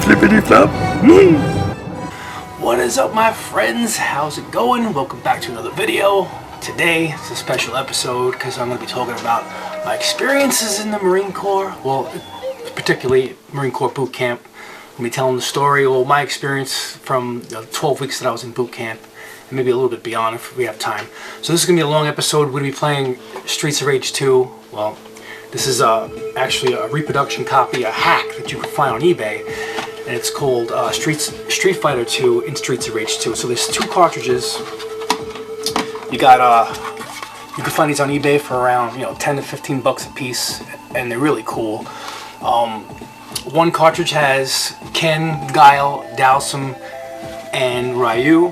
Flippity flop. What is up, my friends? How's it going? Welcome back to another video. Today it's a special episode because I'm going to be talking about my experiences in the Marine Corps. Well, particularly Marine Corps boot camp. I'm going to be telling the story, well, my experience from the 12 weeks that I was in boot camp, and maybe a little bit beyond if we have time. So this is going to be a long episode. We're going to be playing Streets of Rage 2. Well, this is actually a reproduction copy, a hack that you can find on eBay. And it's called Steet Fighter 2 in Streets of Rage 2. So there's two cartridges. You got you can find these on eBay for around 10 to 15 bucks a piece, and they're really cool. One cartridge has Ken, Guile, Dowsum, and Ryu,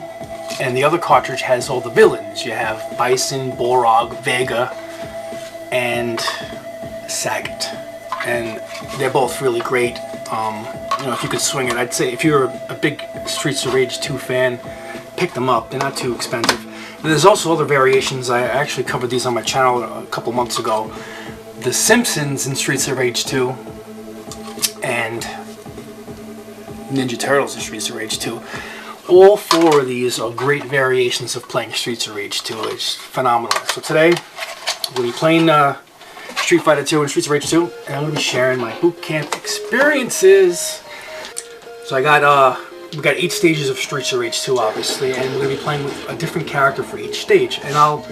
and the other cartridge has all the villains. You have Bison, Borog, Vega, and Sagat, and they're both really great. If you could swing it, I'd say if you're a big Streets of Rage 2 fan, pick them up. They're not too expensive. And there's also other variations. I actually covered these on my channel a couple months ago. The Simpsons in Streets of Rage 2 and Ninja Turtles in Streets of Rage 2. All four of these are great variations of playing Streets of Rage 2. It's phenomenal. So today we'll be playing Street Fighter 2 and Streets of Rage 2, and I'm going to be sharing my boot camp experiences. So we got 8 stages of Streets of Rage 2, obviously, and we're going to be playing with a different character for each stage. And I'll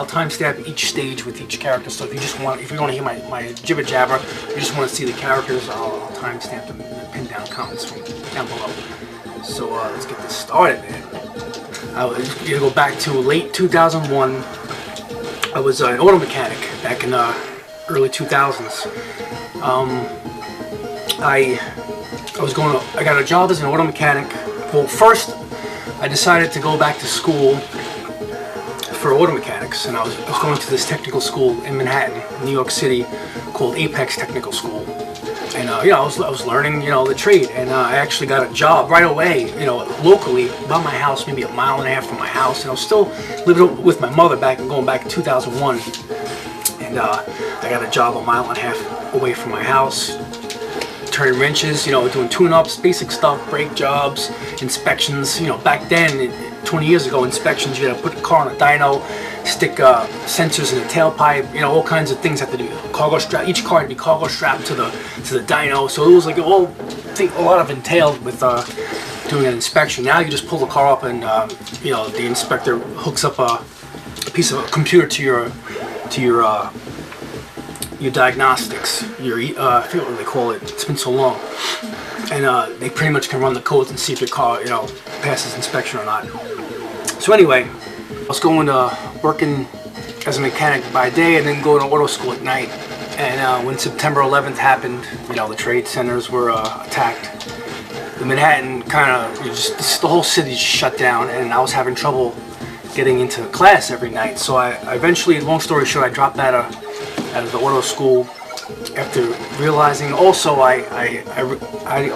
timestamp each stage with each character. So if you want to hear my jibber jabber, you just want to see the characters, I'll timestamp them in the pinned down comments from down below. So let's get this started, man. I was going to go back to late 2001. I was an auto mechanic back in early 2000s. I got a job as an auto mechanic. Well, first I decided to go back to school for auto mechanics, and I was going to this technical school in Manhattan, New York City, called Apex Technical School. And I was learning the trade, and I actually got a job right away, locally by my house, maybe a mile and a half from my house. And I was still living with my mother going back in 2001. And I got a job a mile and a half away from my house, turning wrenches, doing tune-ups, basic stuff, brake jobs, inspections. Back then, 20 years ago, inspections, you had to put the car on a dyno, stick sensors in the tailpipe, all kinds of things had to do. Cargo strap, each car had to be cargo strapped to the dyno, so it was like a lot of entailed with doing an inspection. Now you just pull the car up, and the inspector hooks up a piece of a computer to your diagnostics, I forget what they call it, it's been so long, and they pretty much can run the codes and see if your car passes inspection or not. So anyway, I was working as a mechanic by day and then going to auto school at night. And when September 11th happened, the trade centers were attacked. The Manhattan the whole city just shut down, and I was having trouble getting into class every night. So I eventually, long story short, I dropped out of the auto school after realizing also I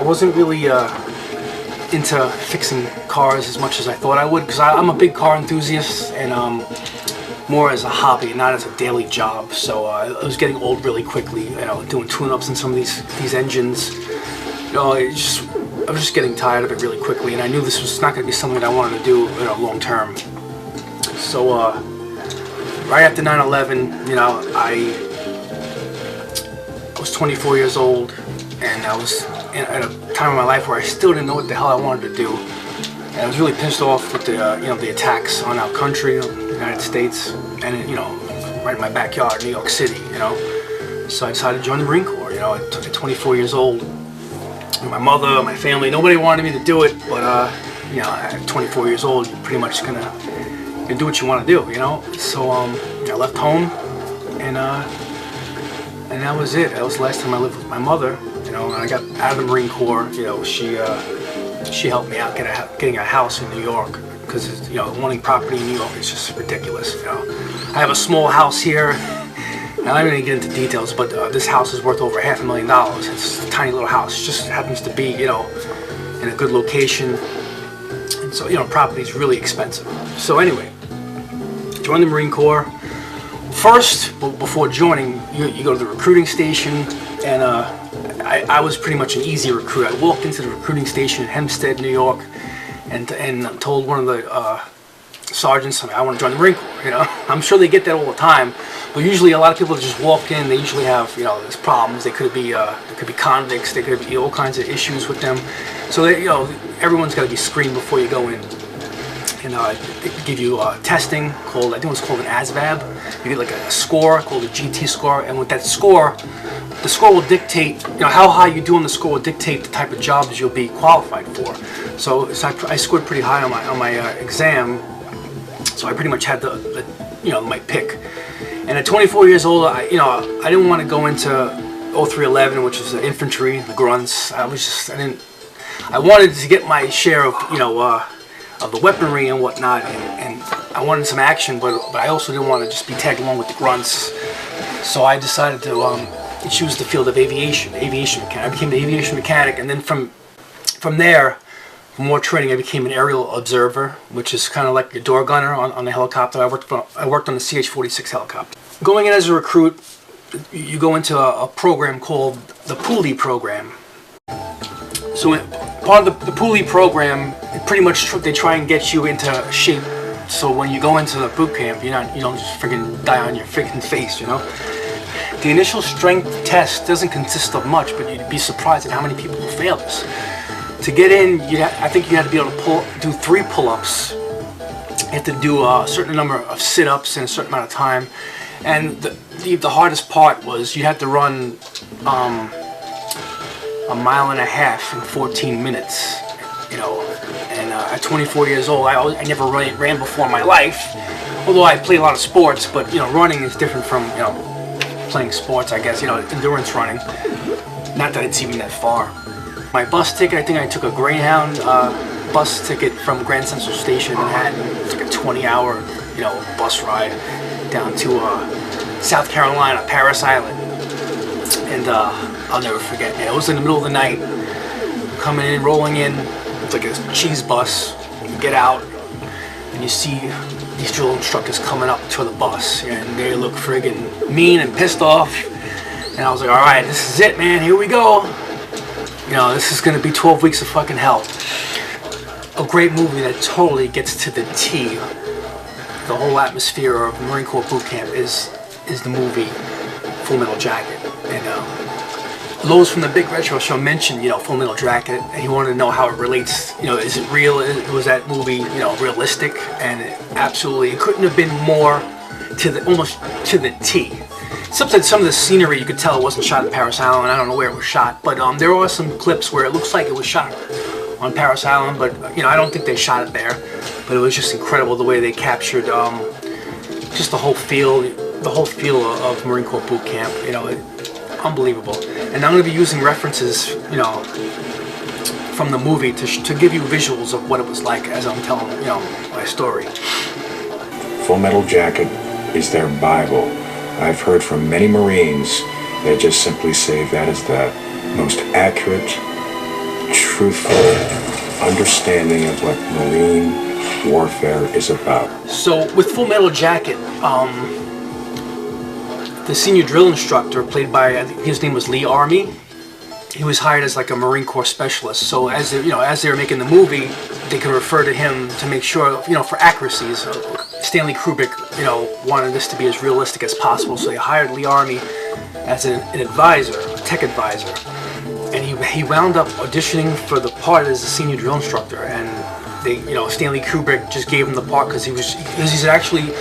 wasn't really into fixing cars as much as I thought I would, because I'm a big car enthusiast, and more as a hobby, not as a daily job. So I was getting old really quickly, doing tune-ups in some of these engines. I was just getting tired of it really quickly, and I knew this was not going to be something that I wanted to do long term. So right after 9/11, I was 24 years old, and I was at a time in my life where I still didn't know what the hell I wanted to do. And I was really pissed off with the attacks on our country, the United States, and right in my backyard, New York City. So I decided to join the Marine Corps. At 24 years old, my mother, my family, nobody wanted me to do it, but at 24 years old, you're pretty much gonna do what you want to do. So I left home, and that was it. That was the last time I lived with my mother. And I got out of the Marine Corps. She helped me out getting a house in New York, because wanting property in New York is just ridiculous. I have a small house here. Now, I'm not going to get into details, but this house is worth over $500,000. It's a tiny little house. It just happens to be in a good location, and so property is really expensive. So anyway, joined the Marine Corps. First, before joining, you go to the recruiting station, and I was pretty much an easy recruit. I walked into the recruiting station in Hempstead, New York, and told one of the sergeants, I want to join the Marine Corps. You know, I'm sure they get that all the time, but usually a lot of people just walk in. They usually have, you know, there's problems. They could be convicts. They could be all kinds of issues with them. So they, you know, everyone's got to be screened before you go in. And they give you testing called, I think it was called an ASVAB. You get like a score called a GT score, and with that score, the score will dictate, you know, how high you do on the score will dictate the type of jobs you'll be qualified for. So I scored pretty high on my exam, so I pretty much had the you know, my pick. And at 24 years old, I didn't want to go into 0311, which is the infantry, the grunts. I wanted to get my share of, you know, of the weaponry and whatnot, and I wanted some action, but I also didn't want to just be tagged along with the grunts. So I decided to choose the field of aviation mechanic. I became the aviation mechanic, and then from there, for more training, I became an aerial observer, which is kind of like a door gunner on the helicopter. I worked on the CH-46 helicopter. Going in as a recruit, you go into a program called the Puli Program. So part of the Puli Program, pretty much they try and get you into shape, so when you go into the boot camp, you don't just freaking die on your freaking face, you know. The initial strength test doesn't consist of much, but you'd be surprised at how many people who fail this. To get in, I think you had to be able to do 3 pull-ups. You have to do a certain number of sit-ups in a certain amount of time, and the hardest part was you had to run a mile and a half in 14 minutes, you know. And at 24 years old, I never ran before in my life, although I play a lot of sports. But you know, running is different from, you know, playing sports, I guess. You know, endurance running. Not that it's even that far. My bus ticket, I think I took a Greyhound bus ticket from Grand Central Station in Manhattan. It's like a 20-hour, you know, bus ride down to South Carolina, Paris Island. And I'll never forget, man. It was in the middle of the night, coming in, rolling in. It's like a cheese bus. You get out, and you see these drill instructors coming up to the bus, and they look friggin' mean and pissed off. And I was like, all right, this is it, man. Here we go. You know, this is gonna be 12 weeks of fucking hell. A great movie that totally gets to the T. The whole atmosphere of Marine Corps boot camp is the movie Full Metal Jacket. And Lowe's from the Big Retro Show mentioned, you know, Full Metal Jacket, and he wanted to know how it relates. You know, is it real? Was that movie, you know, realistic? And it couldn't have been more almost to the T. Except some of the scenery, you could tell it wasn't shot at Paris Island. I don't know where it was shot, but there are some clips where it looks like it was shot on Paris Island, but you know, I don't think they shot it there. But it was just incredible the way they captured just the whole feel of Marine Corps boot camp. You know, unbelievable. And I'm going to be using references, you know, from the movie to give you visuals of what it was like as I'm telling, you know, my story. Full Metal Jacket is their Bible. I've heard from many Marines that just simply say that is the most accurate, truthful understanding of what Marine warfare is about. So with Full Metal Jacket, the senior drill instructor, played by, I think his name was Lee Army, he was hired as like a Marine Corps specialist. So as they were making the movie, they could refer to him to make sure, you know, for accuracies. Stanley Kubrick, you know, wanted this to be as realistic as possible, so they hired Lee Army as an advisor, a tech advisor, and he wound up auditioning for the part as a senior drill instructor. And they, you know, Stanley Kubrick just gave him the part because he's actually,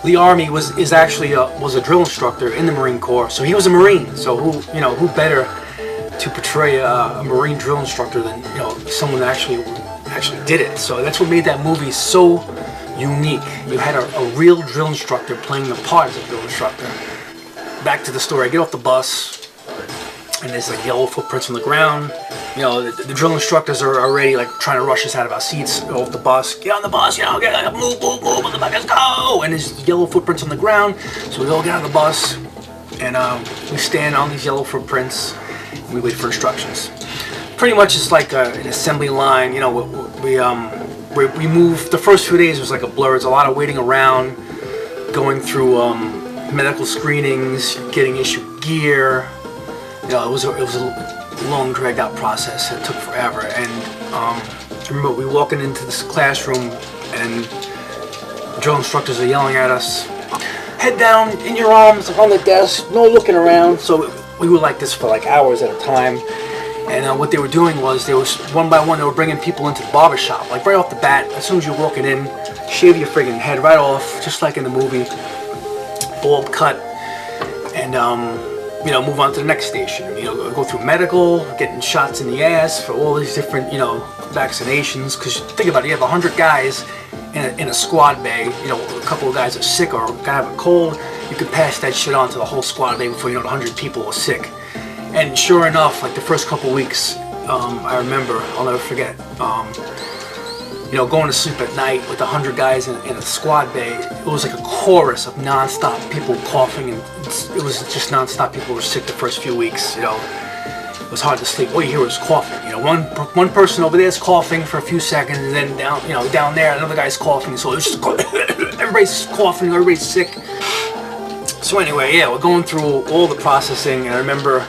Lee Army was a drill instructor in the Marine Corps, so he was a Marine. So who better to portray a Marine drill instructor than, you know, someone that actually did it. So that's what made that movie so unique. You had a real drill instructor playing the part as a drill instructor. Back to the story. I get off the bus, and there's like yellow footprints on the ground. You know, the drill instructors are already like trying to rush us out of our seats, go off the bus, get on the bus, you know, move, let's go. And there's yellow footprints on the ground, so we all get out of the bus, and we stand on these yellow footprints, and we wait for instructions. Pretty much it's like an assembly line. You know, we move. The first few days was like a blur. It's a lot of waiting around, going through medical screenings, getting issued gear. You know, it was long, dragged out process. It took forever. And I remember we walking into this classroom and drill instructors are yelling at us, head down, in your arms, on the desk, no looking around. So we were like this for like hours at a time. And what they were doing was, they was one by one, they were bringing people into the barber shop. Like right off the bat, as soon as you're walking in, shave your friggin' head right off, just like in the movie, bald cut, and you know, move on to the next station. You know, go through medical, getting shots in the ass for all these different, you know, vaccinations. Because think about it, you have 100 guys in a squad bay. You know, a couple of guys are sick or have a cold. You could pass that shit on to the whole squad bay before you know the 100 people are sick. And sure enough, like the first couple weeks, I remember, I'll never forget, you know, going to sleep at night with 100 guys in a squad bay. It was like a chorus of non-stop people coughing, and it was just non-stop. People were sick the first few weeks, you know. It was hard to sleep. All you hear was coughing. You know, one person over there is coughing for a few seconds, and then down, you know, down there another guy's coughing. So it was just everybody's coughing, everybody's sick. So anyway, yeah, we're going through all the processing, and I remember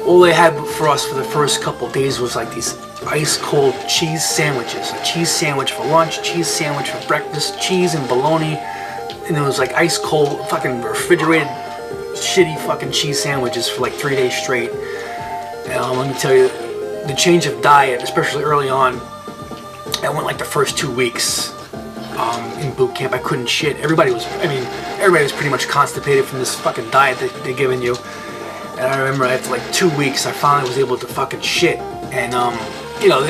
all they had for us for the first couple of days was like these ice cold cheese sandwiches. A cheese sandwich for lunch, cheese sandwich for breakfast, cheese and bologna, and it was like ice cold fucking refrigerated shitty fucking cheese sandwiches for like 3 days straight. And let me tell you, the change of diet, especially early on, I went like the first 2 weeks in boot camp. I couldn't shit. Everybody was pretty much constipated from this fucking diet that they're giving you. And I remember after like 2 weeks, I finally was able to fucking shit. And you know,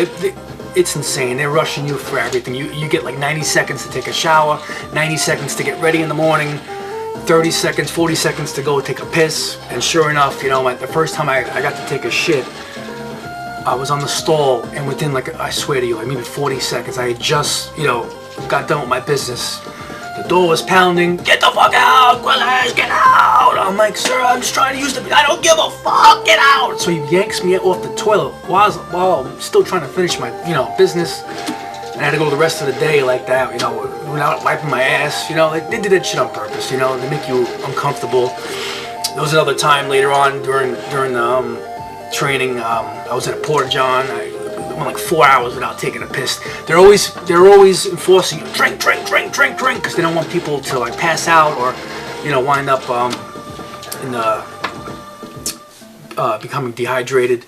it's insane. They're rushing you for everything. You get like 90 seconds to take a shower, 90 seconds to get ready in the morning, 30 seconds, 40 seconds to go take a piss. And sure enough, you know, like the first time I got to take a shit, I was on the stall, and within like, I swear to you, I mean 40 seconds, I had just, you know, got done with my business. The door was pounding. Get the fuck out, Quillers, get out! I'm like, sir, I'm just trying to use the, I don't give a fuck, get out! So he yanks me off the toilet while I'm still trying to finish my, you know, business. And I had to go the rest of the day like that, you know, without wiping my ass. You know, they did that shit on purpose, you know, to make you uncomfortable. There was another time later on during the training, I was at a porta-john. I went like 4 hours without taking a piss. They're always enforcing you, drink, because they don't want people to like pass out or, you know, wind up in the becoming dehydrated.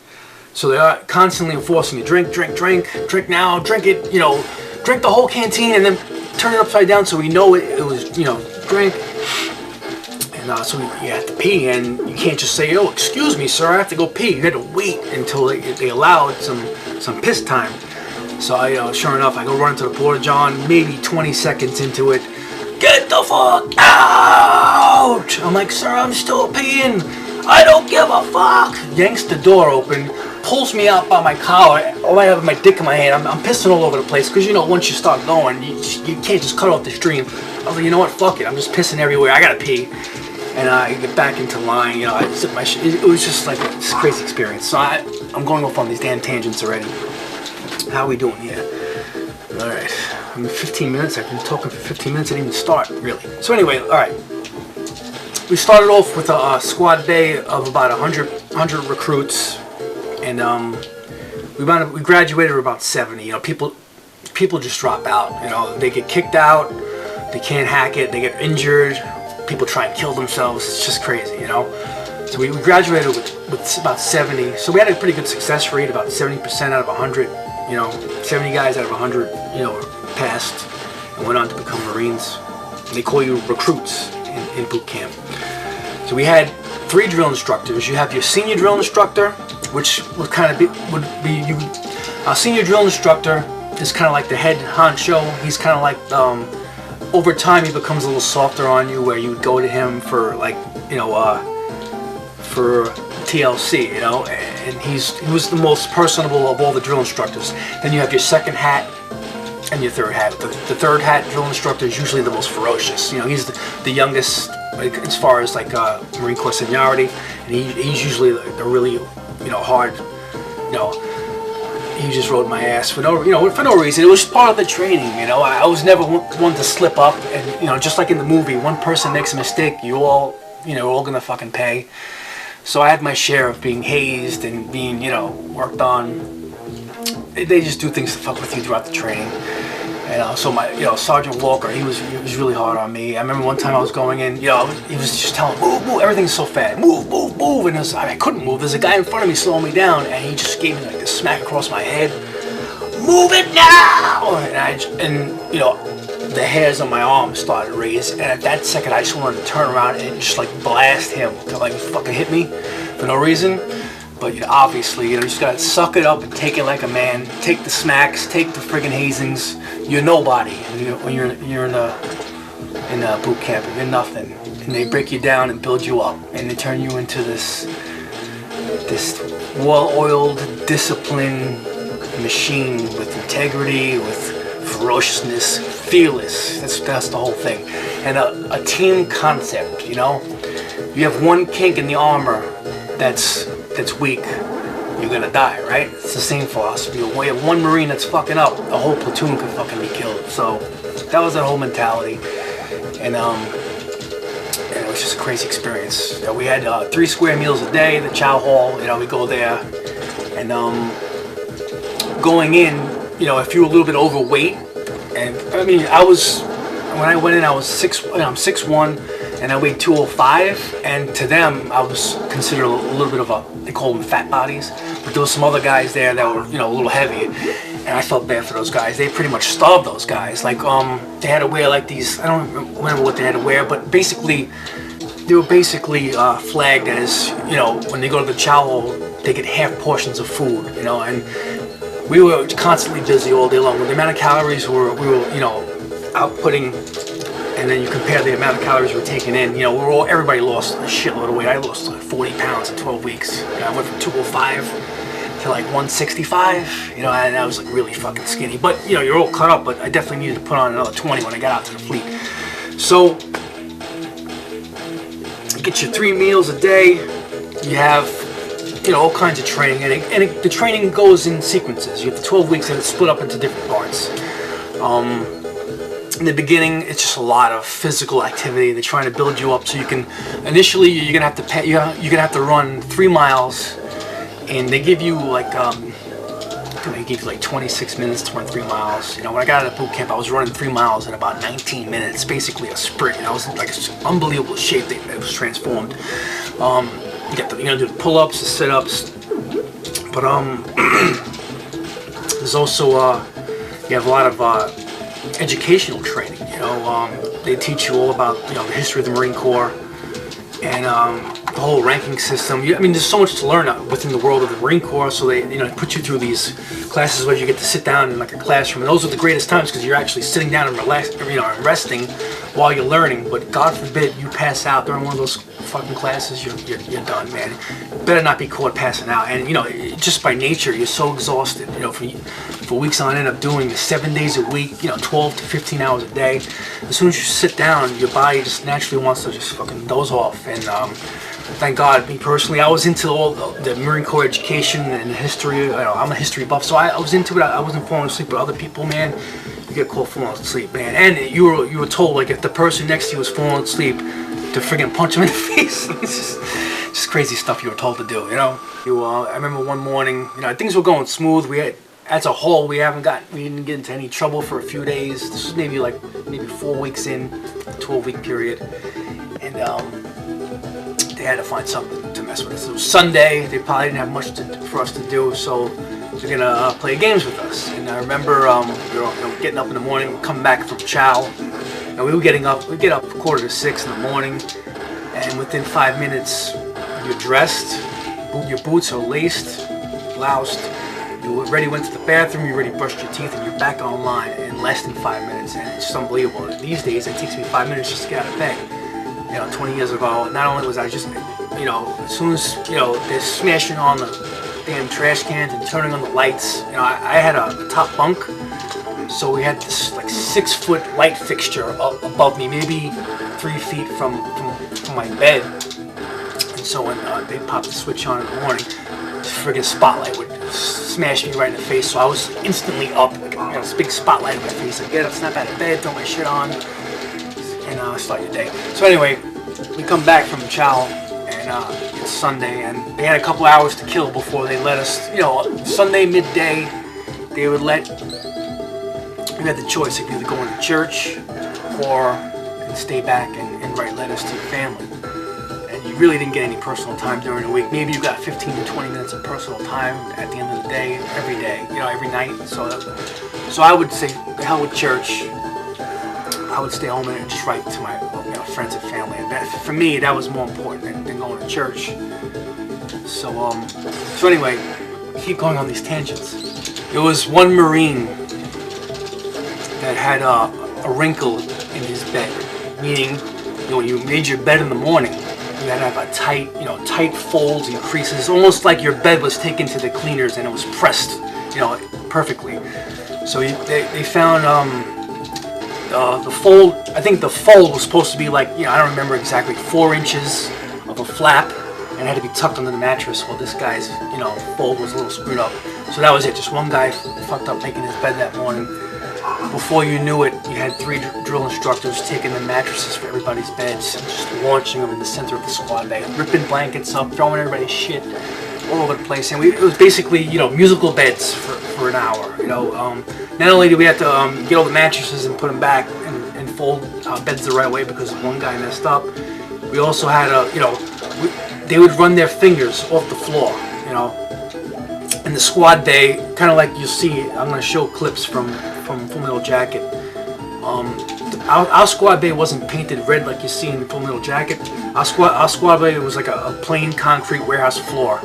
So they are constantly enforcing you, drink now, drink it, you know, drink the whole canteen and then turn it upside down so we know it was, you know, drink. And so you have to pee, and you can't just say, oh, excuse me, sir, I have to go pee. You had to wait until they allowed some piss time. So I, sure enough, I go run into the porta-john, maybe 20 seconds into it. Get the fuck out! I'm like, sir, I'm still peeing. I don't give a fuck. Yanks the door open, pulls me out by my collar. All I have is my dick in my hand. I'm pissing all over the place because, you know, once you start going, you can't just cut off the stream. I was like, you know what, fuck it. I'm just pissing everywhere. I gotta pee. And I get back into line, you know, I zip my shit. It was just like a crazy experience. So I'm going off on these damn tangents already. How are we doing here? All right, I'm 15 minutes. I've been talking for 15 minutes. I didn't even start, really. So anyway, all right. We started off with a squad bay of about 100 recruits, and we graduated with about 70. You know, people just drop out. You know, they get kicked out. They can't hack it. They get injured. People try and kill themselves. It's just crazy, you know. So we graduated with about 70. So we had a pretty good success rate, about 70% out of 100. You know, 70 guys out of 100, you know, passed and went on to become Marines. And they call you recruits in boot camp. So we had 3 drill instructors. You have your senior drill instructor, which would be you. Our senior drill instructor is kind of like the head honcho. He's kind of like over time he becomes a little softer on you, where you would go to him for like, you know, for TLC, you know, and he was the most personable of all the drill instructors. Then you have your second hat and your third hat. The third hat drill instructor is usually the most ferocious. You know, he's the youngest, like, as far as like Marine Corps seniority, and he's usually the really, you know, hard, you know. He just rode my ass for no reason. It was part of the training, you know. I was never one to slip up, and, you know, just like in the movie, one person makes a mistake, we're all gonna fucking pay. So I had my share of being hazed and being, you know, worked on. They just do things to fuck with you throughout the training. And so my, you know, Sergeant Walker, he was really hard on me. I remember one time I was going in, you know, he was just telling, move, move, everything's so fast, move, move, move. And I couldn't move. There's a guy in front of me slowing me down, and he just gave me like a smack across my head. Move it now! And you know, the hairs on my arm started to raise, and at that second I just wanted to turn around and just like blast him to like fucking hit me for no reason. But you know, obviously, you know, you just gotta suck it up and take it like a man. Take the smacks, take the friggin' hazings. You're nobody when you're in a boot camp. You're nothing, and they break you down and build you up, and they turn you into this well-oiled, disciplined machine with integrity, with ferociousness, fearless. That's the whole thing, and a team concept. You know, you have one kink in the armor that's weak, you're gonna die, right? It's the same philosophy. You have one Marine that's fucking up, the whole platoon could fucking be killed. So that was that whole mentality, and it was just a crazy experience. You know, we had 3 square meals a day, the chow hall. You know, we go there, and going in, you know, if you were a little bit overweight, and I mean, when I went in, I was 6'1", and I weighed 205, and to them, I was considered a little bit of they call them fat bodies, but there was some other guys there that were, you know, a little heavy, and I felt bad for those guys. They pretty much starved those guys. Like, they had to wear like these, I don't remember what they had to wear, but basically, they were basically flagged as, you know, when they go to the chow hall, they get half portions of food, you know, and we were constantly busy all day long. With the amount of calories we were, you know, outputting, and then you compare the amount of calories we're taking in, you know, everybody lost a shitload of weight. I lost like 40 pounds in 12 weeks. You know, I went from 205 to like 165, you know, and I was like really fucking skinny. But, you know, you're all cut up, but I definitely needed to put on another 20 when I got out to the fleet. So, you get your 3 meals a day, you have, you know, all kinds of training, and the training goes in sequences. You have the 12 weeks and it's split up into different parts. In the beginning, it's just a lot of physical activity. They're trying to build you up so you can. Initially, you're gonna have to run 3 miles, and they give you like they give you like 26 minutes to run 3 miles. You know, when I got out of boot camp, I was running 3 miles in about 19 minutes, basically a sprint. And I was in like unbelievable shape. It was transformed. You're gonna do the pull-ups, the sit-ups, but there's also you have a lot of educational training. You know, they teach you all about, you know, the history of the Marine Corps and the whole ranking system. I mean, there's so much to learn within the world of the Marine Corps. So they, you know, put you through these classes where you get to sit down in like a classroom, and those are the greatest times because you're actually sitting down and and resting while you're learning. But God forbid you pass out during one of those fucking classes, you're done, man. Better not be caught passing out. And you know, just by nature, you're so exhausted. You know, for weeks on end of doing 7 days a week, you know, 12 to 15 hours a day. As soon as you sit down, your body just naturally wants to just fucking doze off. And thank God, me personally, I was into all the Marine Corps education and history. You know, I'm a history buff, so I was into it. I wasn't falling asleep, but other people, man, you get caught falling asleep, man. And you were told, like, if the person next to you was falling asleep, to friggin' punch him in the face. It's just crazy stuff you were told to do, you know. I remember one morning, you know, things were going smooth. We had, as a whole, we didn't get into any trouble for a few days. This was maybe 4 weeks in, 12-week period, and they had to find something to mess with us. It was Sunday. They probably didn't have much for us to do, so they're gonna play games with us. And I remember we were getting up in the morning, coming back from chow, and we get up 5:45 in the morning, and within 5 minutes, you're dressed, your boots are laced, bloused, you already went to the bathroom, you already brushed your teeth, and you're back online in less than 5 minutes, and it's just unbelievable. These days, it takes me 5 minutes just to get out of bed. You know, 20 years ago, not only was I just, you know, as soon as, you know, they're smashing on the damn trash cans and turning on the lights, you know, I had a top bunk, so we had this like 6-foot light fixture above me, maybe 3 feet from my bed. And so when they popped the switch on in the morning, this friggin' spotlight would smash me right in the face. So I was instantly up, like, you know, this big spotlight in my face. I get up, snap out of bed, throw my shit on, and start your day. So anyway, we come back from chow, and it's Sunday, and they had a couple hours to kill before they let us, you know, Sunday midday, they would let, you had the choice of either going to church or stay back and write letters to your family. And you really didn't get any personal time during the week. Maybe you got 15 to 20 minutes of personal time at the end of the day, every day, you know, every night. So I would say, the hell with church. I would stay home and just write to my, you know, friends and family. And that, for me, that was more important than going to church. So anyway, keep going on these tangents. There was one Marine that had a wrinkle in his bed, meaning, you know, when you made your bed in the morning, you had to have a tight, you know, tight folds and creases, almost like your bed was taken to the cleaners and it was pressed, you know, perfectly. So they found the fold. I think the fold was supposed to be like, you know, I don't remember exactly, 4 inches of a flap, and it had to be tucked under the mattress. Well, this guy's, you know, fold was a little screwed up. So that was it. Just one guy fucked up making his bed that morning. Before you knew it, you had 3 drill instructors taking the mattresses for everybody's beds and just launching them in the center of the squad bay, ripping blankets up, throwing everybody's shit all over the place. And it was basically, you know, musical beds for an hour. You know, not only did we have to get all the mattresses and put them back and fold beds the right way because one guy messed up, we also had you know, they would run their fingers off the floor, you know. In the squad bay, kind of like you see, I'm going to show clips from Full Metal Jacket. Our squad bay wasn't painted red like you see in Full Metal Jacket. Our squad bay was like a plain concrete warehouse floor.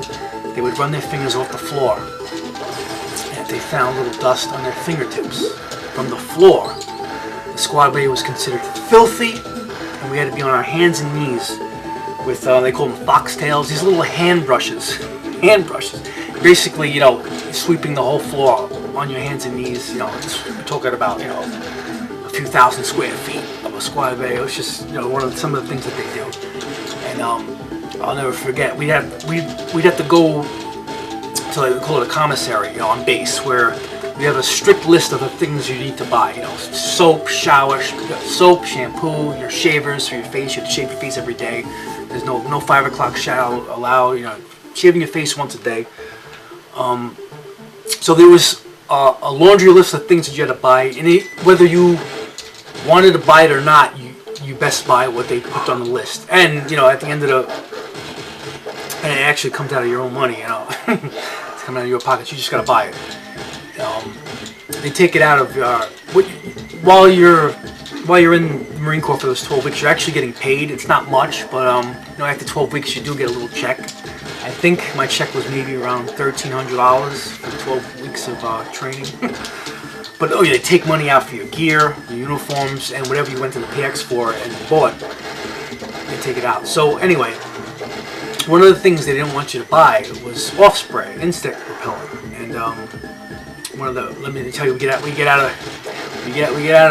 They would run their fingers off the floor, and if they found little dust on their fingertips from the floor, the squad bay was considered filthy, and we had to be on our hands and knees with, they call them foxtails, these little hand brushes. Basically, you know, sweeping the whole floor on your hands and knees. You know, we're talking about, you know, a few thousand square feet of a squad bay. It was just, you know, some of the things that they do. And I'll never forget, we'd have to go to, like, we call it a commissary, you know, on base, where we have a strict list of the things you need to buy. You know, soap, shampoo, your shavers for your face. You have to shave your face every day. There's no 5 o'clock shower allowed. You know, shaving your face once a day. So there was a laundry list of things that you had to buy, and whether you wanted to buy it or not, you best buy what they put on the list. And, you know, at the end of and it actually comes out of your own money, you know. It's coming out of your pockets. You just gotta buy it. They take it out of while you're in the Marine Corps for those 12 weeks. You're actually getting paid. It's not much, but you know, after 12 weeks, you do get a little check. I think my check was maybe around $1,300 for 12 weeks of training. But oh yeah, they take money out for your gear, your uniforms, and whatever you went to the PX for and bought, they take it out. So anyway, one of the things they didn't want you to buy was off spray, insect repellent, and let me tell you, we get out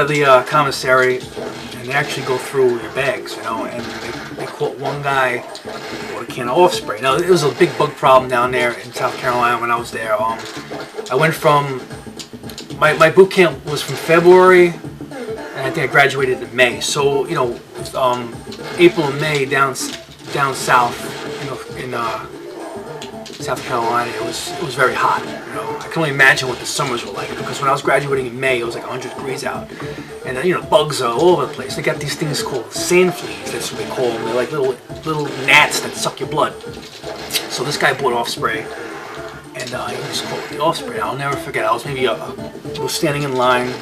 of the commissary, and they actually go through your bags, you know, and they caught one guy with a can of off spray. Now, it was a big bug problem down there in South Carolina when I was there. I went from, my boot camp was from February, and I think I graduated in May. So, you know, April and May down south, you know, in South Carolina, it was very hot. You know, I can only imagine what the summers were like, because when I was graduating in May, it was like 100 degrees out, and you know, bugs are all over the place. They got these things called sand fleas. That's what they call them. They're like little gnats that suck your blood. So this guy bought off spray, and he just called it the off spray. I'll never forget. I was was standing in line,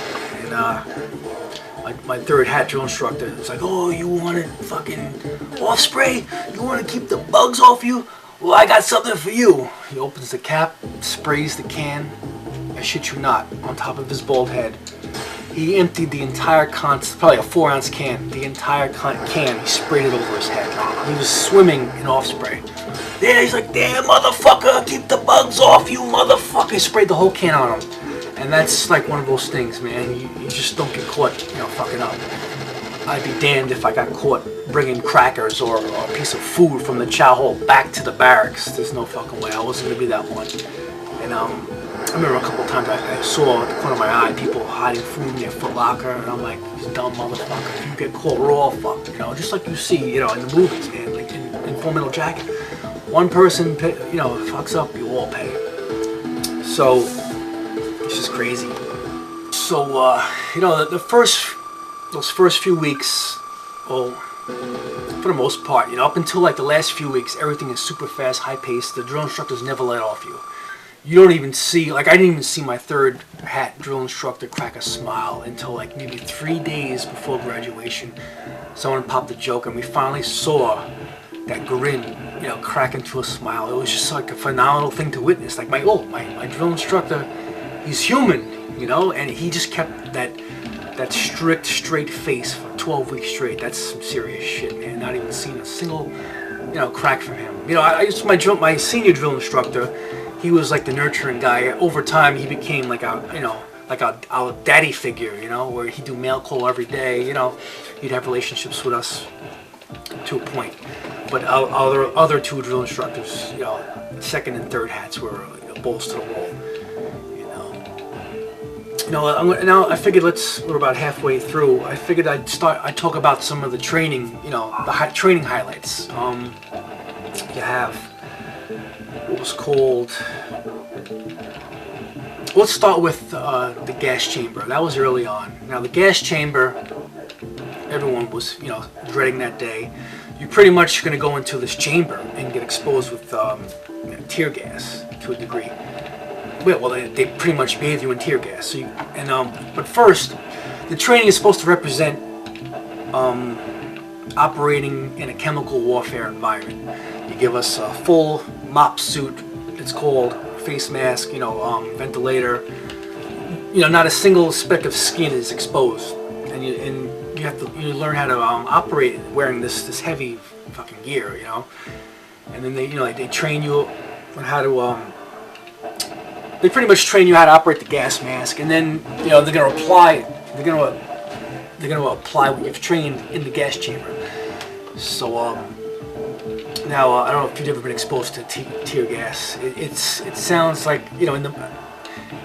and my third hat drill instructor was like, "Oh, you wanted fucking off spray? You want to keep the bugs off you? Well, I got something for you." He opens the cap, sprays the can, I shit you not, on top of his bald head. He emptied the entire probably a 4-ounce can, the entire can, he sprayed it over his head. He was swimming in off spray. Yeah, he's like, "Damn, motherfucker, keep the bugs off you, motherfucker." He sprayed the whole can on him. And that's like one of those things, man, you just don't get caught, you know, fucking up. I'd be damned if I got caught bringing crackers or a piece of food from the chow hall back to the barracks. There's no fucking way. I wasn't gonna be that one. And I remember a couple of times I saw at the corner of my eye people hiding food in their Foot Locker, and I'm like, "You dumb motherfucker! If you get caught, we're all fucked." You know, just like you see, you know, in the movies, man. Like in in Full Metal Jacket. One person, fucks up, you all pay. So it's just crazy. So those first few weeks, well, for the most part, up until like the last few weeks, everything is super fast, high paced. The drill instructors never let off you. You don't even see, I didn't even see my third hat drill instructor crack a smile until like maybe 3 days before graduation. Someone popped a joke and we finally saw that grin, crack into a smile. It was just like a phenomenal thing to witness. Like my drill instructor, he's human, and he just kept that strict, straight face for 12 weeks straight. That's some serious shit, man. Not even seeing a single, crack from him. I used my senior drill instructor. He was like the nurturing guy. Over time, he became like a daddy figure, where he'd do mail call every day. He'd have relationships with us to a point. But our other two drill instructors, second and third hats were balls to the wall. Now I figured we're about halfway through. I figured I'd talk about some of the training, the training highlights. You have what was called. Let's start with the gas chamber. That was early on. Now the gas chamber, everyone was dreading that day. You're pretty much going to go into this chamber and get exposed with tear gas to a degree. Well, they pretty much bathe you in tear gas. But first, the training is supposed to represent operating in a chemical warfare environment. You give us a full MOPP suit. It's called face mask. Ventilator. Not a single speck of skin is exposed, and you have to learn how to operate wearing this heavy fucking gear. And then they train you on how to They pretty much train you how to operate the gas mask, and then they're gonna apply what you've trained in the gas chamber. So now I don't know if you've ever been exposed to tear gas. It sounds like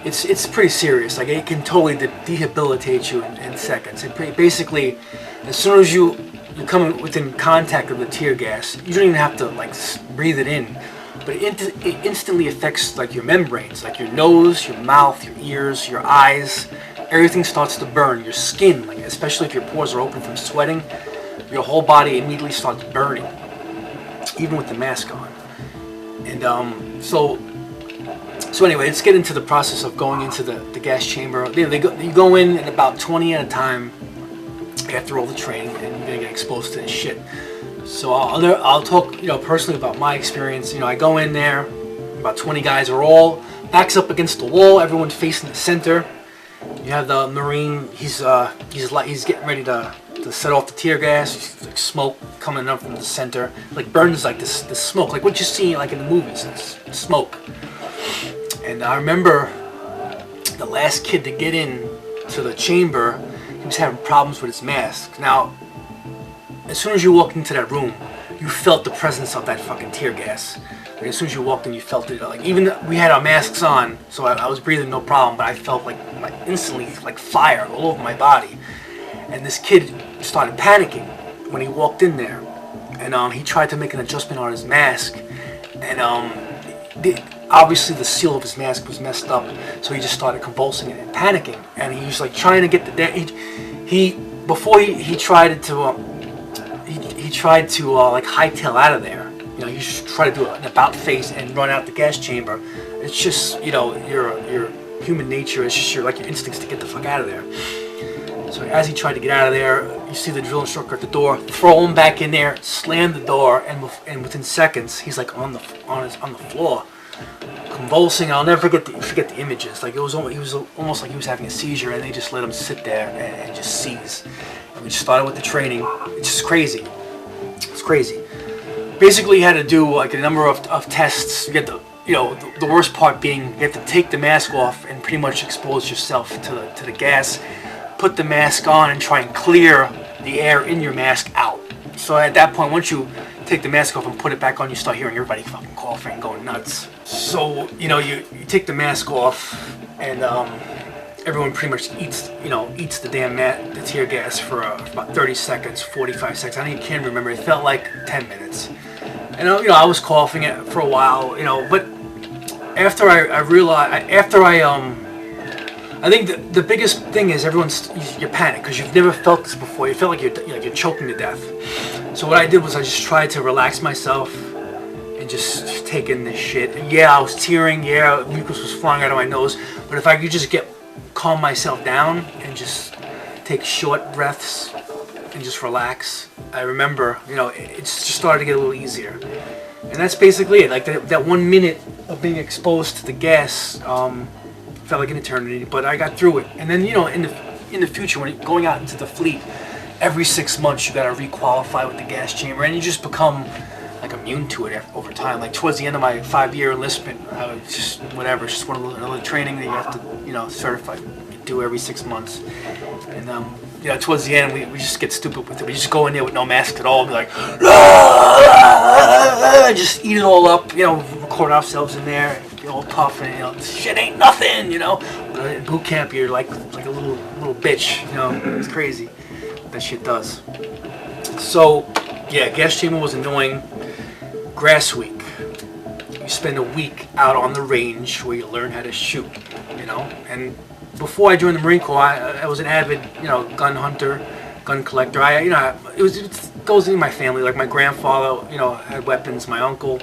it's pretty serious. Like it can totally debilitate you in seconds. Basically, as soon as you come within contact with the tear gas, you don't even have to breathe it in. But it instantly affects your membranes, like your nose, your mouth, your ears, your eyes. Everything starts to burn. Your skin, especially if your pores are open from sweating, your whole body immediately starts burning, even with the mask on. And so anyway, let's get into the process of going into the gas chamber. You go in at about 20 at a time after all the training, and you're gonna get exposed to this shit. So I'll talk, personally about my experience. I go in there, about 20 guys are all backs up against the wall, everyone facing the center. You have the Marine, he's getting ready to set off the tear gas, smoke coming up from the center, burns this smoke, like what you see in the movies, smoke. And I remember the last kid to get in to the chamber, he was having problems with his mask. Now, as soon as you walked into that room, you felt the presence of that fucking tear gas. As soon as you walked in, you felt it. Even we had our masks on, so I was breathing no problem, but I felt instantly fire all over my body. And this kid started panicking when he walked in there, and he tried to make an adjustment on his mask, and obviously the seal of his mask was messed up, so he just started convulsing and panicking, and he was trying to get before he tried to. He tried to hightail out of there. You just try to do an about face and run out the gas chamber. It's just your human nature. It's just your instincts to get the fuck out of there. So as he tried to get out of there, you see the drill instructor at the door, throw him back in there, slam the door, and within seconds he's on the floor, convulsing. I'll never forget the images. He was almost like he was having a seizure, and they just let him sit there and just seize. And we just started with the training. It's just crazy. It's crazy. Basically, you had to do a number of tests. You get the worst part being you have to take the mask off and pretty much expose yourself to the gas. Put the mask on and try and clear the air in your mask out. So at that point, once you take the mask off and put it back on, you start hearing everybody fucking coughing, going nuts. So you take the mask off, and everyone pretty much eats the damn the tear gas for about 30 seconds, 45 seconds. I can't remember. It felt like 10 minutes. And I was coughing it for a while, but after I realized, I think the biggest thing is you panic because you've never felt this before. You felt like you're choking to death. So what I did was I just tried to relax myself and just take in this shit. And yeah, I was tearing. Yeah, mucus was flying out of my nose. But if I could just calm myself down and just take short breaths and just relax, I remember, it just started to get a little easier. And that's basically it. Like that 1 minute of being exposed to the gas felt like an eternity, but I got through it. And then, in the future, when you're going out into the fleet, every 6 months you got to requalify with the gas chamber, and you just become like immune to it over time. Like towards the end of my 5-year enlistment, I was just whatever, it's just another training that you have to, certify, do every 6 months. And towards the end, we just get stupid with it. We just go in there with no mask at all, and be like, just eat it all up, record ourselves in there, get all tough, and shit ain't nothing, But in boot camp, you're like a little bitch, It's crazy what that shit does. So, yeah, gas chamber was annoying. Grass week. You spend a week out on the range where you learn how to shoot, and before I joined the Marine Corps, I was an avid, gun hunter, gun collector. It goes in my family. Like my grandfather, had weapons. My uncle.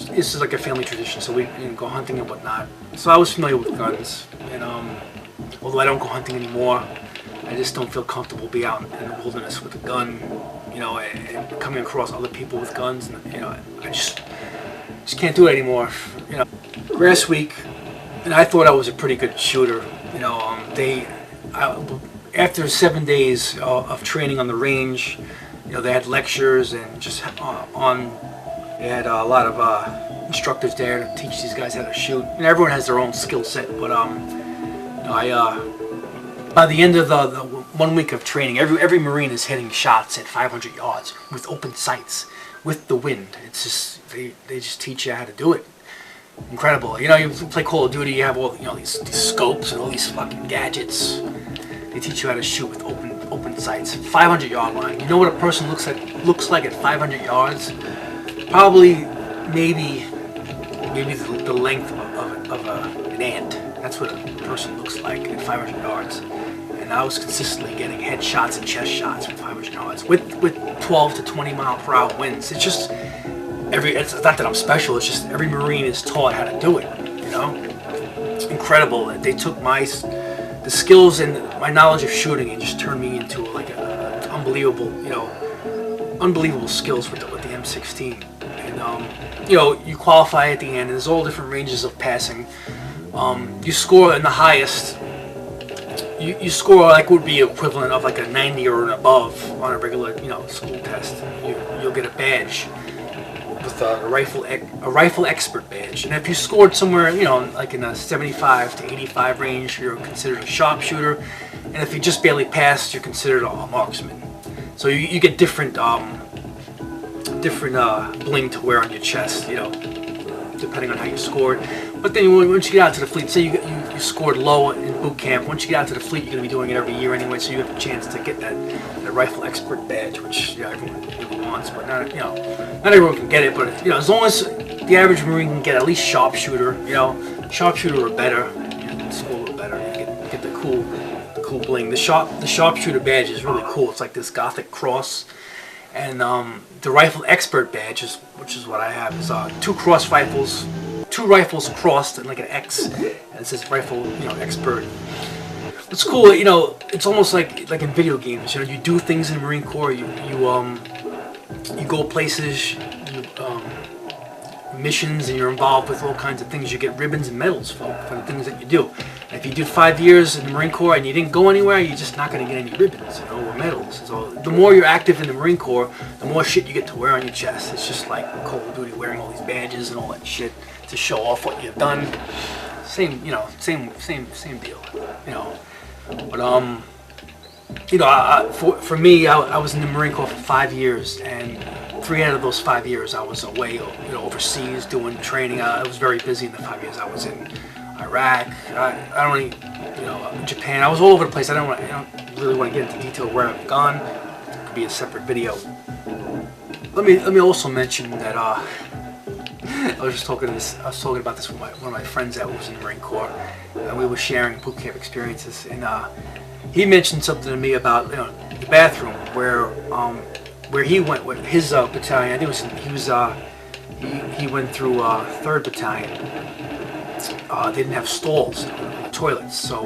This is like a family tradition, so we go hunting and whatnot. So I was familiar with guns, and although I don't go hunting anymore, I just don't feel comfortable being out in the wilderness with a gun, and coming across other people with guns. And, I just can't do it anymore. Grass week. And I thought I was a pretty good shooter. After 7 days of training on the range, they had lectures and they had a lot of instructors there to teach these guys how to shoot. And everyone has their own skill set, but by the end of the 1 week of training, every Marine is hitting shots at 500 yards with open sights, with the wind. It's just they just teach you how to do it. Incredible. You play Call of Duty, you have all these scopes and all these fucking gadgets. They teach you how to shoot with open sights. 500-yard line. You know what a person looks like at 500 yards? Probably maybe the length of an ant. That's what a person looks like at 500 yards. And I was consistently getting head shots and chest shots from 500 yards with 12 to 20 mile per hour winds. It's just it's not that I'm special, it's just every Marine is taught how to do it, It's incredible. They took the skills and my knowledge of shooting and just turned me into like unbelievable skills with the M16. And, you qualify at the end, and there's all different ranges of passing. You score in the highest, you score like would be equivalent of like a 90 or an above on a regular, school test. You'll get a badge. With a rifle expert badge, and if you scored somewhere, like in a 75 to 85 range, you're considered a sharpshooter, and if you just barely passed, you're considered a marksman. So you get different bling to wear on your chest, depending on how you scored. But then once you get out to the fleet, say you scored low in boot camp, once you get out to the fleet, you're going to be doing it every year anyway, so you have a chance to get that rifle expert badge, which everyone wants, but not everyone can get it. But as long as the average Marine can get at least sharpshooter, sharpshooter or better, score a little better, you get the cool bling. The sharpshooter badge is really cool. It's like this Gothic cross, and the rifle expert badge which is what I have, is two rifles crossed and like an X, and it says rifle, expert. It's cool, it's almost like in video games. You do things in the Marine Corps. You go places, missions, and you're involved with all kinds of things. You get ribbons and medals for the things that you do. And if you do 5 years in the Marine Corps and you didn't go anywhere, you're just not going to get any ribbons, or medals. So the more you're active in the Marine Corps, the more shit you get to wear on your chest. It's just like Call of Duty, wearing all these badges and all that shit to show off what you've done. Same deal. But for me, I was in the Marine Corps for 5 years, and 3 out of those 5 years I was away, overseas doing training. I was very busy in the 5 years I was in Iraq. Japan. I was all over the place. I don't really want to get into detail where I've gone. It could be a separate video. let me also mention that I was talking about this with one of my friends that was in the Marine Corps, and we were sharing boot camp experiences, and he mentioned something to me about the bathroom where he went with his battalion. I think he went through 3rd Battalion. They didn't have stalls, toilets, so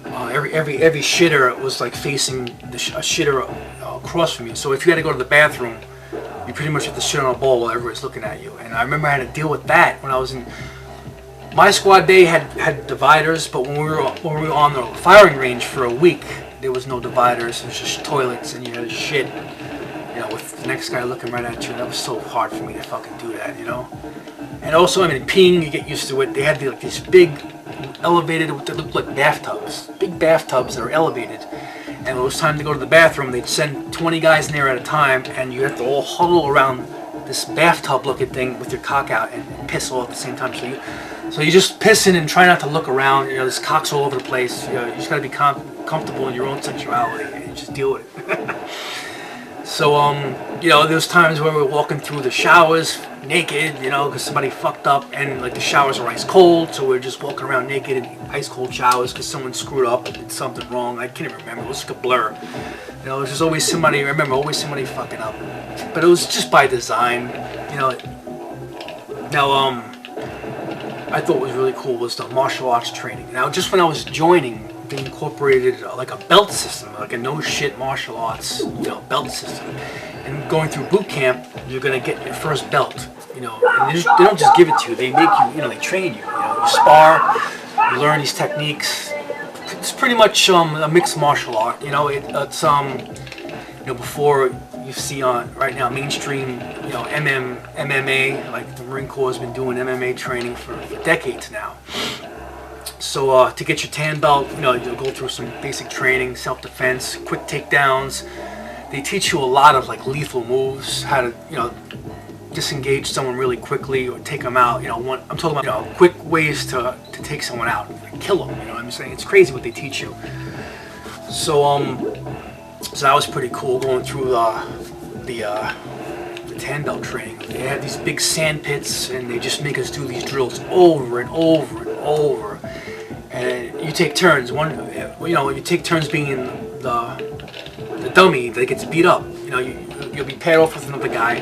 every shitter was like facing a shitter across from you. So if you had to go to the bathroom, you pretty much have to sit on a ball while everybody's looking at you. And I remember I had to deal with that when I was in my squad. They had dividers, but when we were on the firing range for a week, there was no dividers. It was just toilets, and you had to shit, with the next guy looking right at you. And that was so hard for me to fucking do that, And also, I mean, peeing, you get used to it. They had like these big elevated, what they looked like bathtubs, big bathtubs that are elevated. And when it was time to go to the bathroom, they'd send 20 guys in there at a time, and you have to all huddle around this bathtub-looking thing with your cock out and piss all at the same time. So you just piss in and try not to look around. There's cocks all over the place. You just gotta be comfortable in your own sexuality and just deal with it. So there's times where we're walking through the showers naked, because somebody fucked up, and like the showers are ice cold, so we're just walking around naked in ice cold showers because someone screwed up and did something wrong. I can't even remember. It was like a blur. There's always somebody. I remember always somebody fucking up, but it was just by design. Now I thought was really cool was the martial arts training. Now just when I was joining, they incorporated like a belt system, like a no shit martial arts belt system. And going through boot camp, you're gonna get your first belt. And they don't just give it to you. They make you. They train you. You spar. You learn these techniques. It's pretty much a mixed martial art. It's before you see on right now mainstream MMA, like the Marine Corps has been doing MMA training for decades now. So to get your tan belt, you'll go through some basic training, self-defense, quick takedowns. They teach you a lot of like lethal moves, how to disengage someone really quickly or take them out. I'm talking about quick ways to take someone out, like kill them. I'm saying it's crazy what they teach you. So that was pretty cool going through the tan belt training. They have these big sand pits, and they just make us do these drills over and over and over. And you take turns. You take turns being the dummy that gets beat up. You'll be paired off with another guy,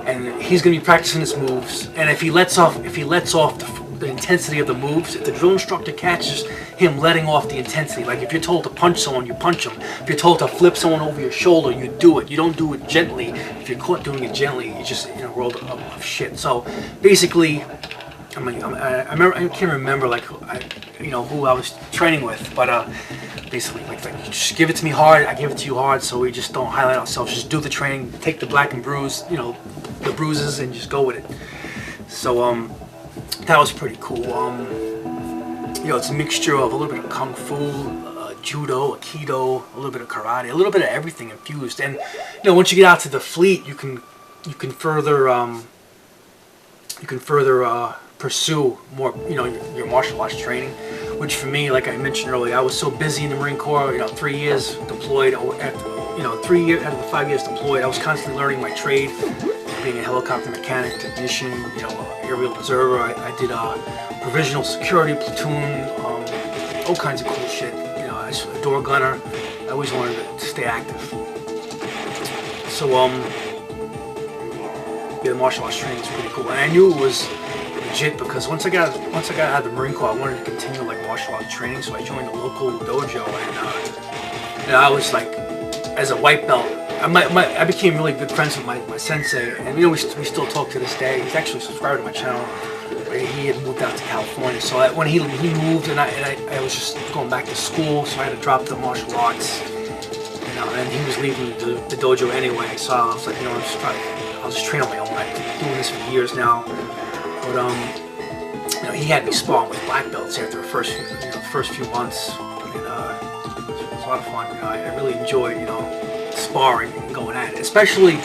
and he's gonna be practicing his moves. And if he lets off the intensity of the moves, if the drill instructor catches him letting off the intensity, like if you're told to punch someone, you punch them. If you're told to flip someone over your shoulder, you do it. You don't do it gently. If you're caught doing it gently, you're just in a world of shit. So basically, I can't remember who I was training with, but basically like you just give it to me hard, I give it to you hard, so we just don't highlight ourselves. Just do the training, take the black and bruise, the bruises, and just go with it. So that was pretty cool. It's a mixture of a little bit of kung fu, judo, aikido, a little bit of karate, a little bit of everything infused. And once you get out to the fleet, you can further pursue more your martial arts training, which for me, like I mentioned earlier, I was so busy in the Marine Corps. 3 years deployed. After 3 years out of the 5 years deployed, I was constantly learning my trade, being a helicopter mechanic, technician, aerial observer. I did provisional security platoon, all kinds of cool shit. I was a door gunner. I always wanted to stay active. So the martial arts training was pretty cool, and I knew it was legit because once I got out of the Marine Corps, I wanted to continue like martial arts training. So I joined a local dojo, and I was like, as a white belt, I became really good friends with my sensei, and we still talk to this day. He's actually subscribed to my channel. He had moved out to California, so when he moved, and I was just going back to school, so I had to drop the martial arts, and he was leaving the dojo anyway. So I was like, I'll just train on my own. I've been doing this for years now, but he had me sparring with black belts after the first few months, and it was a lot of fun. I really enjoyed sparring and going at it, especially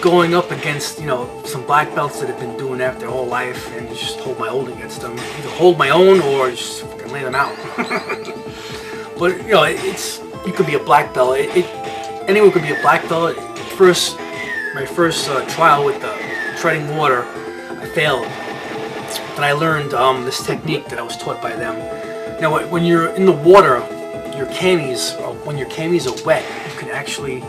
going up against some black belts that have been doing that their whole life, and just hold my own against them. Either hold my own or just fucking lay them out. But you could be a black belt. Anyone could be a black belt. First, my first trial with the treading water, I failed. And I learned this technique that I was taught by them. Now, when you're in the water, your camis, when your camis are wet, you can actually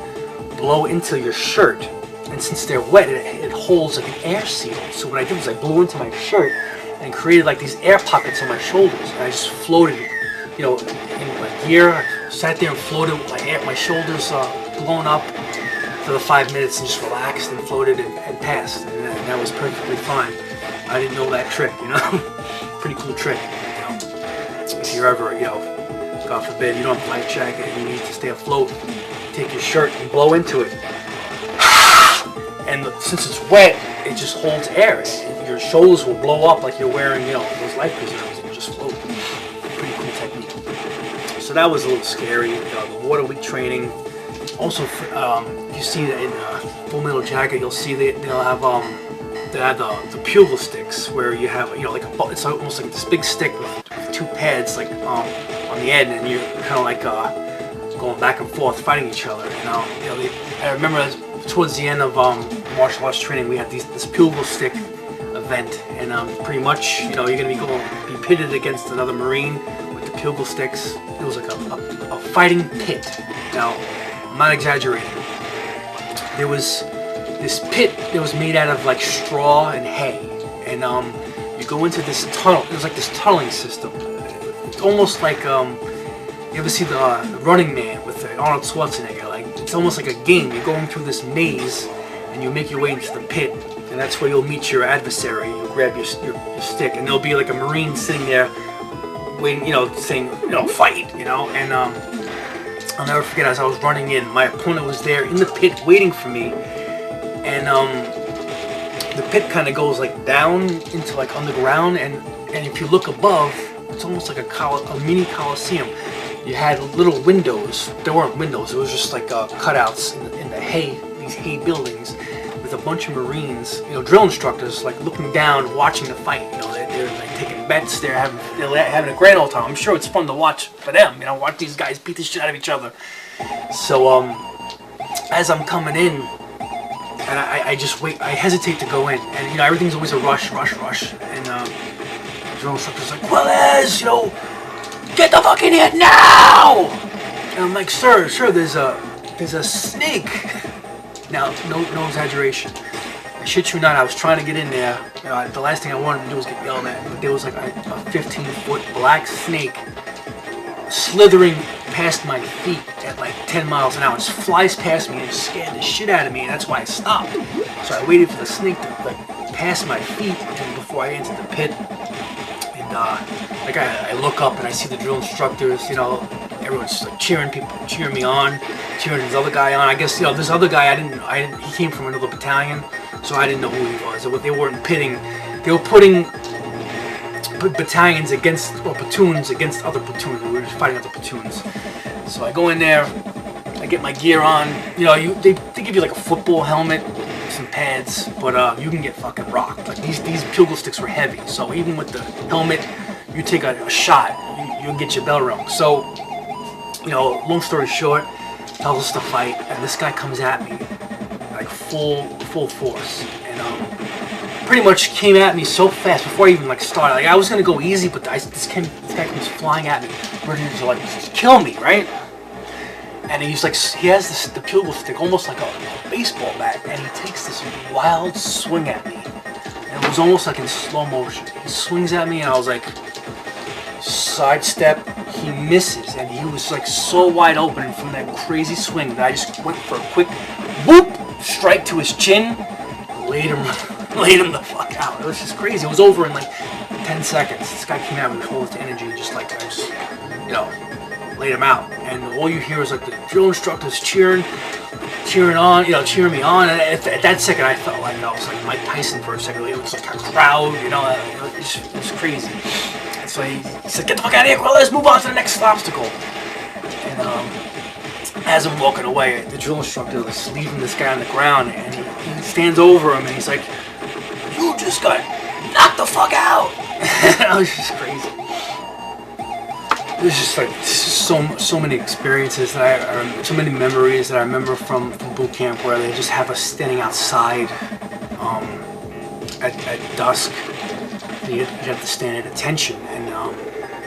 blow into your shirt. And since they're wet, it holds like an air seal. So what I did was I blew into my shirt and created like these air pockets on my shoulders. And I just floated, you know, in my gear. I sat there and floated with my shoulders blown up for the 5 minutes and just relaxed and floated and passed. And that was perfectly fine. I didn't know that trick, you know. Pretty cool trick, you know. If you're ever, you know, God forbid, you don't have a life jacket and you need to stay afloat, take your shirt and blow into it. And since it's wet, it just holds air. Your shoulders will blow up like you're wearing, you know, those life preservers and just float. Pretty cool technique. So that was a little scary. The water week training. Also, you see that in Full Metal Jacket, you'll see they'll have the pugil sticks, where you have, you know, like it's almost like this big stick with two pads like on the end, and you're kind of like going back and forth fighting each other. And you know, I remember towards the end of martial arts training, we had this pugil stick event, and pretty much, you know, you're gonna be pitted against another Marine with the pugil sticks. It was like a fighting pit. Now, I'm not exaggerating. There was this pit that was made out of like straw and hay, and you go into this tunnel. There's like this tunneling system. It's almost like you ever see the Running Man with Arnold Schwarzenegger? Like, it's almost like a game. You're going through this maze, and you make your way into the pit, and that's where you'll meet your adversary. You'll grab your stick, and there'll be like a Marine sitting there, waiting, you know, saying, you know, fight, you know. And I'll never forget, as I was running in, my opponent was there in the pit waiting for me, and the pit kind of goes like down into like underground, and if you look above, it's almost like a mini coliseum. You had little windows. There weren't windows. It was just like cutouts in the hay, these hay buildings, with a bunch of Marines, you know, drill instructors, like looking down, watching the fight. You know, they're like taking bets. They're having a grand old time. I'm sure it's fun to watch for them. You know, watch these guys beat the shit out of each other. So as I'm coming in, and I just wait. I hesitate to go in, and you know, everything's always a rush. And the drill instructor's like, "Well, you know, get the fuck in here now!" And I'm like, sir, there's a snake. Now, no exaggeration. I shit you not, I was trying to get in there. You know, the last thing I wanted to do was get yelled at. But there was like a 15-foot black snake slithering past my feet at like 10 miles an hour. It just flies past me and it scared the shit out of me, and that's why I stopped. So I waited for the snake to like pass my feet before I entered the pit. Like I look up and I see the drill instructors, you know, everyone's just like cheering me on, cheering this other guy on. I guess, you know, this other guy, he came from another battalion, so I didn't know who he was. They weren't pitting, they were putting battalions against, or platoons against other platoons. We were just fighting other platoons. So I go in there, I get my gear on, you know, they give you like a football helmet, some pads, but you can get fucking rocked. Like these pugil sticks were heavy, so even with the helmet, you take a shot, you'll get your bell rung. So, you know, long story short, tells us to fight, and this guy comes at me like full force, and pretty much came at me so fast before I even like started. Like I was gonna go easy, but this guy comes flying at me, ready to like kill me, right? And he has the pugil stick, almost like a baseball bat, and he takes this wild swing at me. And it was almost like in slow motion. He swings at me, and I was like, sidestep. He misses, and he was like so wide open from that crazy swing that I just went for a quick whoop, strike to his chin, laid him the fuck out. It was just crazy. It was over in like 10 seconds. This guy came out with all his energy, just like I just, you know, laid him out, and all you hear is like the drill instructors cheering on, you know, cheering me on. And at that second, I felt like I was like Mike Tyson for a second. It was like a crowd, you know, it was crazy. And so he said, "Get the fuck out of here! Well, let's move on to the next obstacle." And as I'm walking away, the drill instructor is leaving this guy on the ground, and he stands over him, and he's like, "You just got knocked the fuck out!" That was just crazy. there's just like so many experiences that so many memories that I remember from boot camp where they just have us standing outside at dusk. You have to stand at attention, and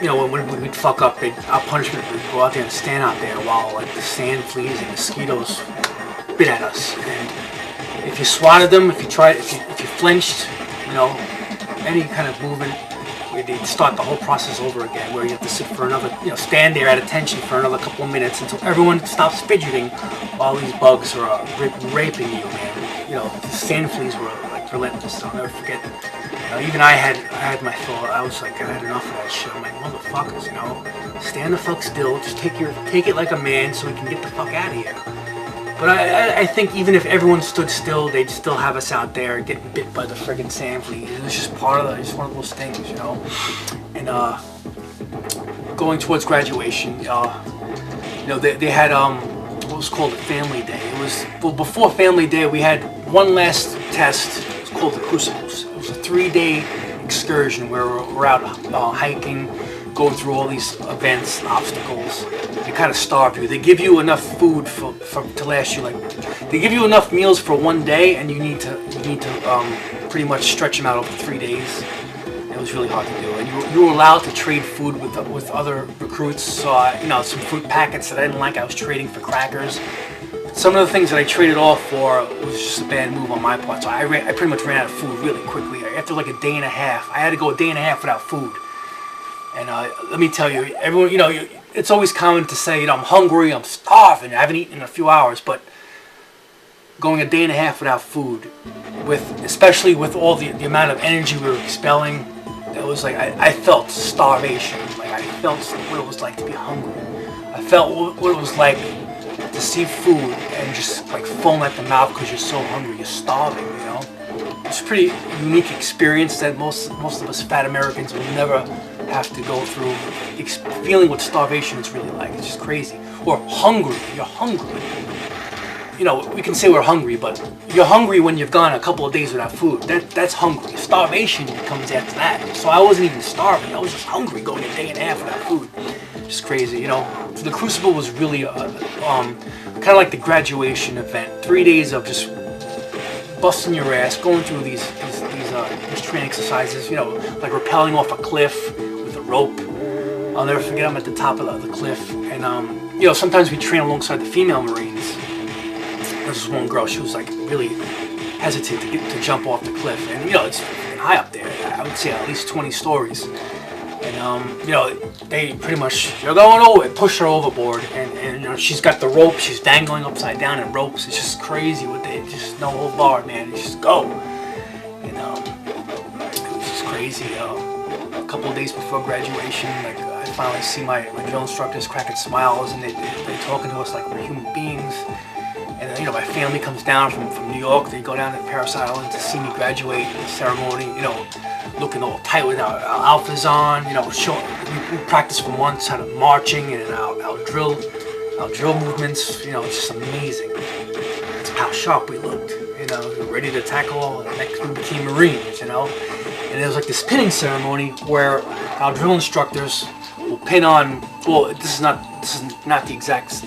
you know, when we'd fuck up, our punishment would go out there and stand out there while like the sand fleas and mosquitoes bit at us. And if you swatted them, if you flinched, you know, any kind of movement, they'd start the whole process over again, where you have to sit for another, you know, stand there at attention for another couple of minutes until everyone stops fidgeting while these bugs are raping you, man. You know, the sand fleas were like relentless. I'll never forget. Even I had my fill. I was like, I had enough of that shit. I'm like, motherfuckers, you know, stand the fuck still. Just take it like a man, so we can get the fuck out of here. But I think even if everyone stood still, they'd still have us out there getting bit by the friggin' sand fleas. It was just part of it's one of those things, you know. And going towards graduation, you know, they had what was called a family day. It was, well, before family day, we had one last test. It was called the Crucibles. It was a 3-day excursion where we're out hiking, going through all these events, obstacles. They kind of starve you. They give you enough food to last you, like, they give you enough meals for one day, and you need to pretty much stretch them out over 3 days. It was really hard to do, and you were allowed to trade food with other recruits. So you know, some fruit packets that I didn't like, I was trading for crackers. Some of the things that I traded off for was just a bad move on my part. So I pretty much ran out of food really quickly. After like a day and a half, I had to go a day and a half without food. And let me tell you, everyone, you know, it's always common to say, you know, I'm hungry, I'm starving, I haven't eaten in a few hours, but going a day and a half without food, especially with all the amount of energy we were expelling, it was like, I felt starvation. Like, I felt what it was like to be hungry. I felt what it was like to see food and just like foam at the mouth because you're so hungry, you're starving, you know? It's a pretty unique experience that most of us fat Americans will never have to go through, feeling what starvation is really like. It's just crazy. Or hungry. You're hungry. You know, we can say we're hungry, but you're hungry when you've gone a couple of days without food. That's hungry. Starvation comes after that. So I wasn't even starving. I was just hungry going a day and a half without food. Just crazy, you know. The Crucible was really kind of like the graduation event. 3 days of just busting your ass, going through these training exercises. You know, like rappelling off a cliff with a rope. I'll never forget, I'm at the top of the cliff, and you know, sometimes we train alongside the female Marines. There's this one girl, she was like really hesitant to jump off the cliff, and you know, it's high up there. I would say at least 20 stories. And you know, they pretty much, you're going over it, push her overboard, and you know, she's got the rope, she's dangling upside down in ropes. It's just crazy what they just no whole bar, man. It's just go. And it was just crazy. A couple of days before graduation, like I finally see my drill instructors cracking smiles, and they're talking to us like we're human beings. And you know, my family comes down from New York. They go down to Paris Island to see me graduate in the ceremony. You know, looking all tight with our alphas on. You know, we practiced for months how to marching and our drill movements. You know, it's just amazing how sharp we looked. You know, we were ready to tackle. Next we became Marines. You know, and there was like this pinning ceremony where our drill instructors will pin on. Well, this is not the exact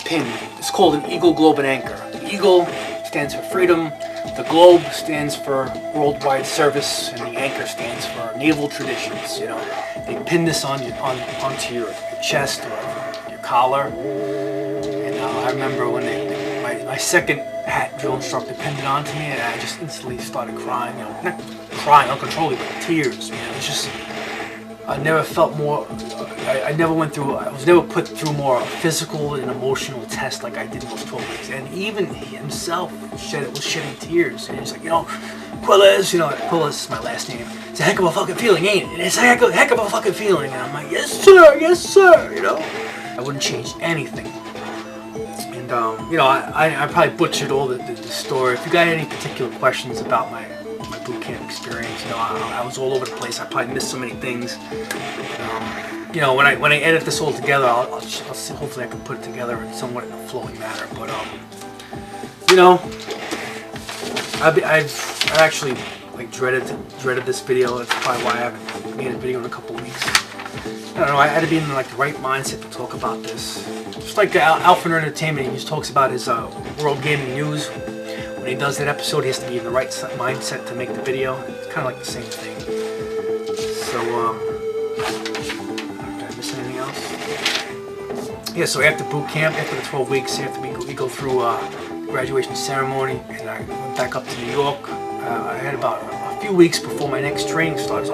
pin. It's called an eagle, globe, and anchor. The eagle stands for freedom. The globe stands for worldwide service, and the anchor stands for naval traditions. You know, they pin this onto your chest or your collar. And I remember when my second hat drill instructor pinned it onto me, and I just instantly started crying. You know, not crying uncontrollably, but tears. Man, it's just, I never felt more. I was never put through more physical and emotional test like I did in those 12 weeks. And even himself was shedding tears. And he's like, you know, Quillis, you know, Quillis is my last name. It's a heck of a fucking feeling, ain't it? It's a heck of a fucking feeling. And I'm like, yes sir, you know. I wouldn't change anything. And, you know, I probably butchered all the story. If you got any particular questions about my boot camp experience, you know, I was all over the place. I probably missed so many things. You know, when I edit this all together, I'll see, hopefully I can put it together in somewhat in a flowing manner. But you know, I've actually like dreaded this video. That's probably why I haven't made a video in a couple weeks. don't know, I had to be in like the right mindset to talk about this. Just like Alpha Entertainment, he just talks about his World Gaming News. When he does that episode, he has to be in the right mindset to make the video. It's kind of like the same thing. So, did I miss anything else? Yeah, so after boot camp, after the 12 weeks, after we go through graduation ceremony, and I went back up to New York. I had about a few weeks before my next training starts.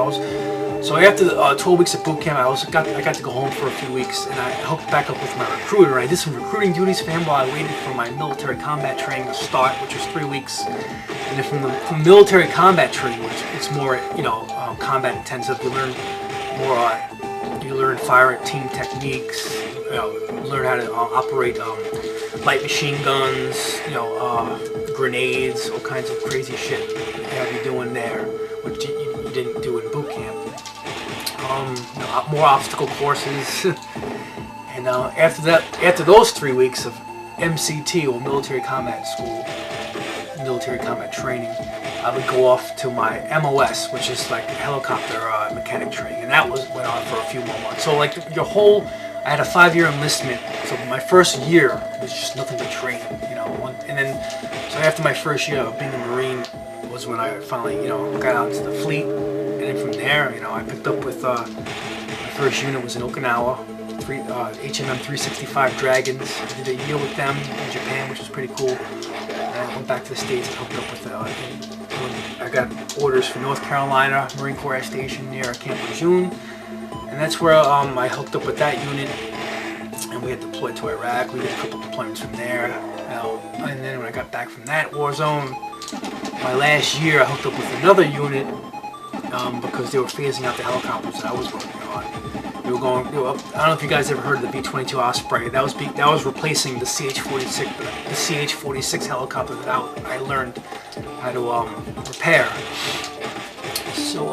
So after the 12 weeks of boot camp, I got to go home for a few weeks, and I hooked back up with my recruiter. I did some recruiting duties for him while I waited for my military combat training to start, which was 3 weeks. And then from military combat training, which it's more, combat intensive, you learn more. You learn fire team techniques. You learn how to operate light machine guns. Grenades, all kinds of crazy shit you have you doing there, which you didn't do in boot camp. More obstacle courses, and after those 3 weeks of MCT, or military combat school, military combat training, I would go off to my MOS, which is like helicopter mechanic training, and that went on for a few more months. So like I had a 5-year enlistment, so my first year was just nothing but training, and then so after my first year of being a Marine was when I finally, got out to the fleet. And then from there, I picked up with my first unit was in Okinawa, HMM 365 Dragons. I did a year with them in Japan, which was pretty cool. And I went back to the States and hooked up with I got orders for North Carolina Marine Corps Air Station near Camp Lejeune, and that's where I hooked up with that unit. And we had deployed to Iraq. We did a couple deployments from there. And then when I got back from that war zone, my last year I hooked up with another unit. Because they were phasing out the helicopters that I was working on. I don't know if you guys ever heard of the B-22 Osprey. That was replacing the CH-46 helicopter that I learned how to repair. So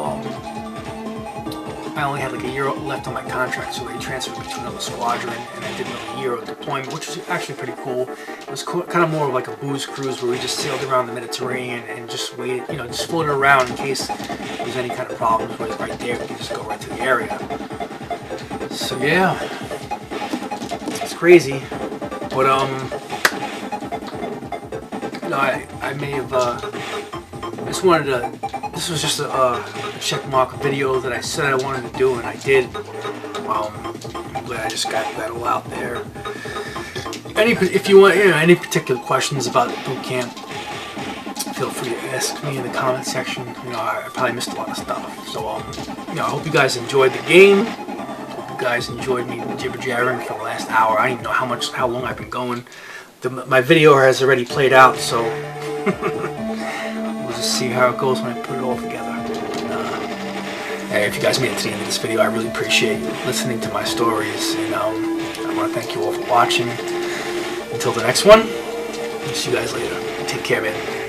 I only had like a year left on my contract, so they transferred me to another squadron, and I did another year of deployment, which was actually pretty cool. It was kind of more of like a booze cruise where we just sailed around the Mediterranean and just waited, just floated around in case there was any kind of problems. Where right there, we could just go right to the area. So yeah, it's crazy, but I may have just wanted to. This was just a check mark video that I said I wanted to do, and I did. I'm glad I just got that all out there. If you want, any particular questions about boot camp, feel free to ask me in the comment section. I probably missed a lot of stuff. So, I hope you guys enjoyed the game. Hope you guys enjoyed me jibber-jabbering for the last hour. I don't even know how long I've been going. My video has already played out, so we'll just see how it goes when I put it all together. Hey, if you guys made it to the end of this video, I really appreciate you listening to my stories, and I want to thank you all for watching. Until the next one, I'll see you guys later. Take care, man.